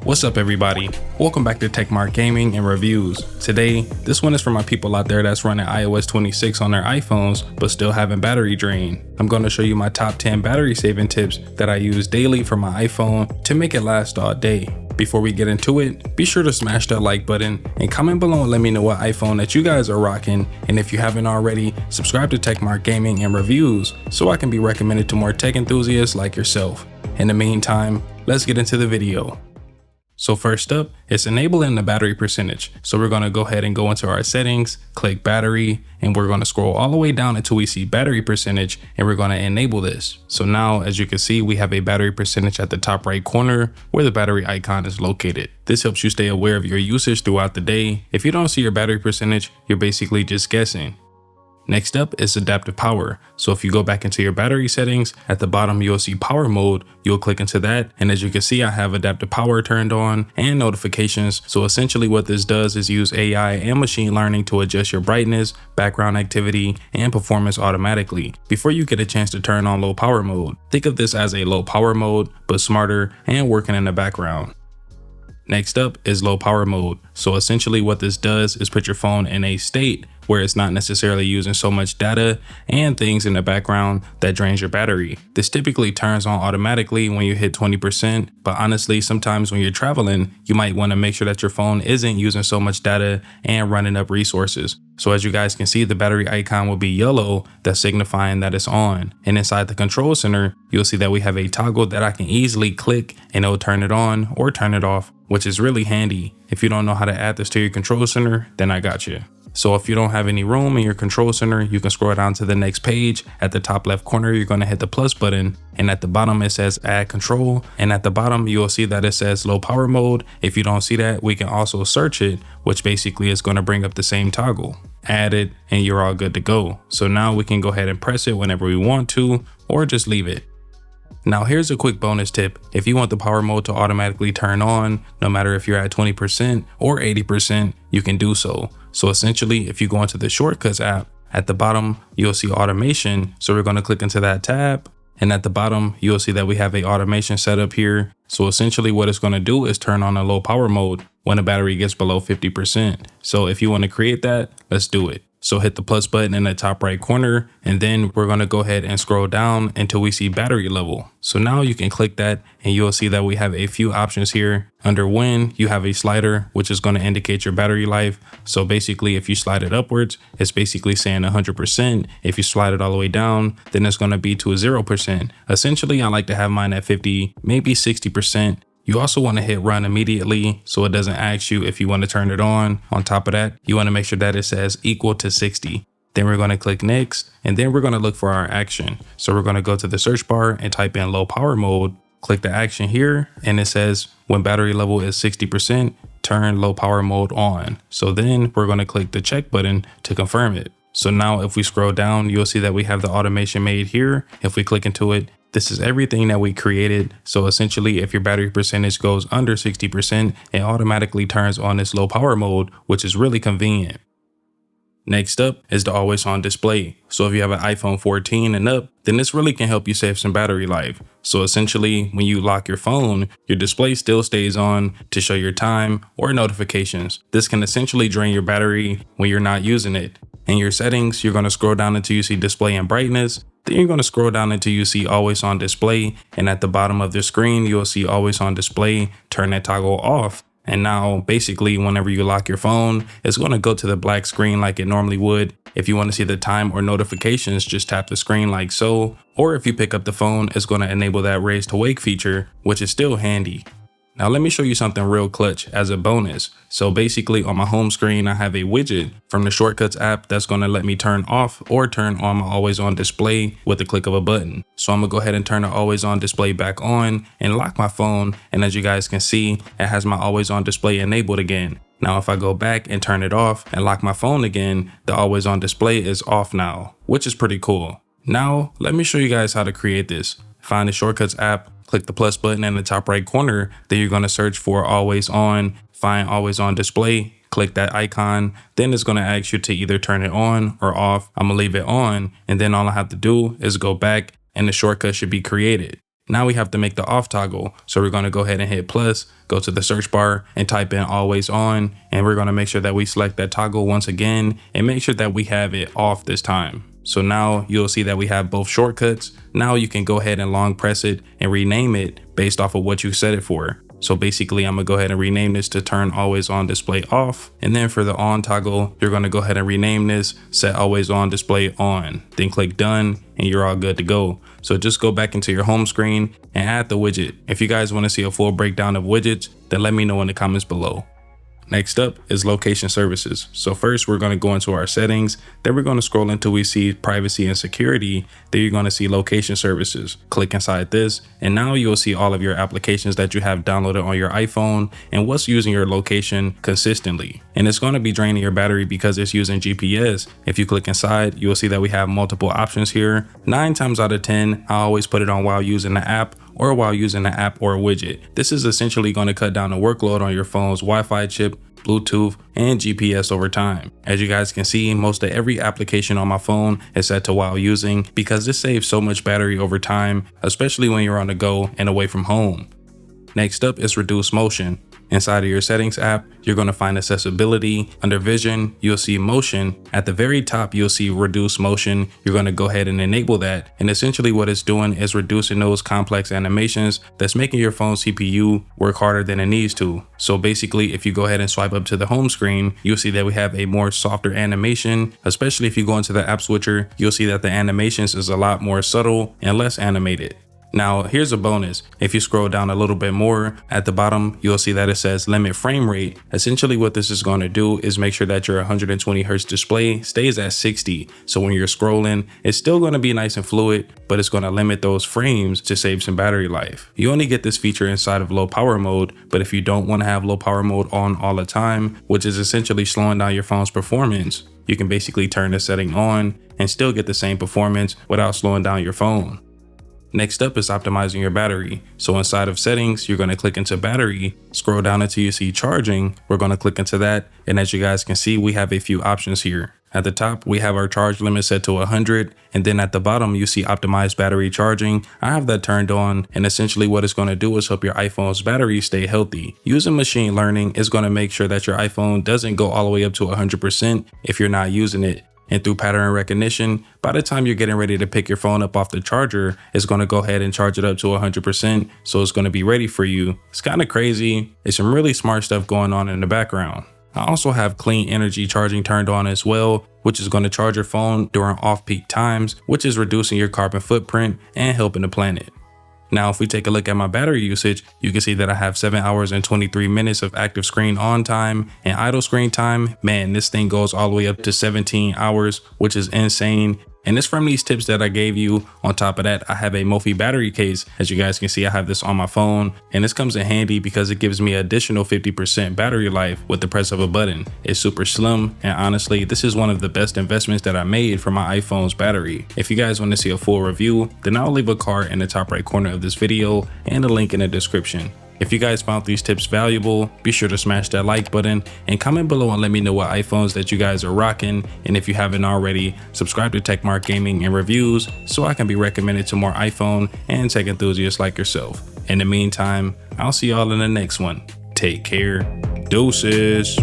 What's up everybody? Welcome back to TechMart Gaming and Reviews. Today, this one is for my people out there that's running iOS 26 on their iPhones but still having battery drain. I'm going to show you my top 10 battery saving tips that I use daily for my iPhone to make it last all day. Before we get into it, be sure to smash that like button and comment below and let me know what iPhone that you guys are rocking, and if you haven't already, subscribe to TechMart Gaming and Reviews so I can be recommended to more tech enthusiasts like yourself. In the meantime, let's get into the video. So first up, it's enabling the battery percentage. So we're going to go ahead and go into our settings, click battery, and we're going to scroll all the way down until we see battery percentage, and we're going to enable this. So now, as you can see, we have a battery percentage at the top right corner where the battery icon is located. This helps you stay aware of your usage throughout the day. If you don't see your battery percentage, you're basically just guessing. Next up is adaptive power. So if you go back into your battery settings, at the bottom you'll see power mode. You'll click into that, and as you can see, I have adaptive power turned on and notifications. So essentially what this does is use AI and machine learning to adjust your brightness, background activity, and performance automatically. Before you get a chance to turn on low power mode, think of this as a low power mode, but smarter and working in the background. Next up is low power mode. So essentially what this does is put your phone in a state where it's not necessarily using so much data and things in the background that drains your battery. This typically turns on automatically when you hit 20%, but honestly, sometimes when you're traveling, you might want to make sure that your phone isn't using so much data and running up resources. So as you guys can see, the battery icon will be yellow, that's signifying that it's on. And inside the control center, you'll see that we have a toggle that I can easily click and it'll turn it on or turn it off, which is really handy. If you don't know how to add this to your control center, then I got you. So if you don't have any room in your control center, you can scroll down to the next page. At the top left corner, you're going to hit the plus button, and at the bottom it says add control, and at the bottom you'll see that it says low power mode. If you don't see that, we can also search it, which basically is going to bring up the same toggle. Add it and you're all good to go. So now we can go ahead and press it whenever we want to, or just leave it. Now here's a quick bonus tip. If you want the power mode to automatically turn on, no matter if you're at 20% or 80%, you can do so. So essentially, if you go into the shortcuts app, at the bottom, you'll see automation. So we're going to click into that tab. And at the bottom, you'll see that we have a automation set up here. So essentially what it's going to do is turn on a low power mode when the battery gets below 50%. So if you want to create that, let's do it. So hit the plus button in the top right corner, and then we're going to go ahead and scroll down until we see battery level. So now you can click that and you'll see that we have a few options here. Under when, you have a slider, which is going to indicate your battery life. So basically, if you slide it upwards, it's basically saying 100%. If you slide it all the way down, then it's going to be to a 0%. Essentially, I like to have mine at 50, maybe 60%. You also want to hit run immediately so it doesn't ask you if you want to turn it on. On top of that, you want to make sure that it says equal to 60. Then we're going to click next, and then we're going to look for our action. So we're going to go to the search bar and type in low power mode, click the action here, and it says when battery level is 60%, turn low power mode on. So then we're going to click the check button to confirm it. So now if we scroll down, you'll see that we have the automation made here. If we click into it, this is everything that we created. So essentially, if your battery percentage goes under 60%, it automatically turns on this low power mode, which is really convenient. Next up is the always on display. So if you have an iPhone 14 and up, then this really can help you save some battery life. So essentially, when you lock your phone, your display still stays on to show your time or notifications. This can essentially drain your battery when you're not using it. In your settings, you're going to scroll down until you see display and brightness. Then you're going to scroll down until you see always on display, and at the bottom of the screen you'll see always on display. Turn that toggle off, and now basically whenever you lock your phone, it's going to go to the black screen like it normally would. If you want to see the time or notifications, just tap the screen like so, or if you pick up the phone, it's going to enable that raise to wake feature, which is still handy. Now let me show you something real clutch as a bonus. So basically on my home screen, I have a widget from the shortcuts app that's going to let me turn off or turn on my always on display with the click of a button. So I'm gonna go ahead and turn the always on display back on and lock my phone. And as you guys can see, it has my always on display enabled again. Now if I go back and turn it off and lock my phone again, the always on display is off now, which is pretty cool. Now let me show you guys how to create this. Find the shortcuts app, click the plus button in the top right corner. Then you're going to search for always on, find always on display, click that icon. Then it's going to ask you to either turn it on or off. I'm going to leave it on. And then all I have to do is go back and the shortcut should be created. Now we have to make the off toggle. So we're going to go ahead and hit plus, go to the search bar and type in always on. And we're going to make sure that we select that toggle once again and make sure that we have it off this time. So now you'll see that we have both shortcuts. Now you can go ahead and long press it and rename it based off of what you set it for. So basically I'm gonna go ahead and rename this to turn always on display off. And then for the on toggle, you're gonna go ahead and rename this, set always on display on. Then click done and you're all good to go. So just go back into your home screen and add the widget. If you guys wanna see a full breakdown of widgets, then let me know in the comments below. Next up is location services. So first we're going to go into our settings, then we're going to scroll until we see privacy and security. Then you're going to see location services. Click inside this and now you'll see all of your applications that you have downloaded on your iPhone and what's using your location consistently. And it's going to be draining your battery because it's using GPS. If you click inside, you'll see that we have multiple options here. 9 times out of 10, I always put it on while using the app or while using the app or widget. This is essentially going to cut down the workload on your phone's Wi-Fi chip, Bluetooth, and GPS over time. As you guys can see, most of every application on my phone is set to while using because this saves so much battery over time, especially when you're on the go and away from home. Next up is reduce motion. Inside of your settings app, you're going to find accessibility. Under vision, you'll see motion. At the very top, you'll see reduce motion. You're going to go ahead and enable that. And essentially what it's doing is reducing those complex animations that's making your phone CPU work harder than it needs to. So basically, if you go ahead and swipe up to the home screen, you'll see that we have a more softer animation. Especially if you go into the app switcher, you'll see that the animations is a lot more subtle and less animated. Now, here's a bonus. If you scroll down a little bit more at the bottom, you'll see that it says limit frame rate. Essentially what this is going to do is make sure that your 120 Hertz display stays at 60. So when you're scrolling, it's still going to be nice and fluid, but it's going to limit those frames to save some battery life. You only get this feature inside of low power mode, but if you don't want to have low power mode on all the time, which is essentially slowing down your phone's performance, you can basically turn this setting on and still get the same performance without slowing down your phone. Next up is optimizing your battery. So inside of settings, you're going to click into battery, scroll down until you see charging. We're going to click into that. And as you guys can see, we have a few options here. At the top, we have our charge limit set to 100. And then at the bottom, you see optimized battery charging. I have that turned on. And essentially what it's going to do is help your iPhone's battery stay healthy. Using machine learning is going to make sure that your iPhone doesn't go all the way up to 100% if you're not using it. And through pattern recognition, by the time you're getting ready to pick your phone up off the charger, it's going to go ahead and charge it up to 100%. So it's going to be ready for you. It's kind of crazy. There's some really smart stuff going on in the background. I also have clean energy charging turned on as well, which is going to charge your phone during off-peak times, which is reducing your carbon footprint and helping the planet. Now, if we take a look at my battery usage, you can see that I have 7 hours and 23 minutes of active screen on time and idle screen time. Man, this thing goes all the way up to 17 hours, which is insane. And it's from these tips that I gave you. On top of that, I have a Mophie battery case. As you guys can see, I have this on my phone, and this comes in handy because it gives me additional 50% battery life with the press of a button. It's super slim, and honestly, this is one of the best investments that I made for my iPhone's battery. If you guys want to see a full review, then I'll leave a card in the top right corner of this video and a link in the description. If you guys found these tips valuable, be sure to smash that like button and comment below and let me know what iPhones that you guys are rocking. And if you haven't already, subscribe to TechMart Gaming and Reviews so I can be recommended to more iPhone and tech enthusiasts like yourself. In the meantime, I'll see y'all in the next one. Take care. Deuces.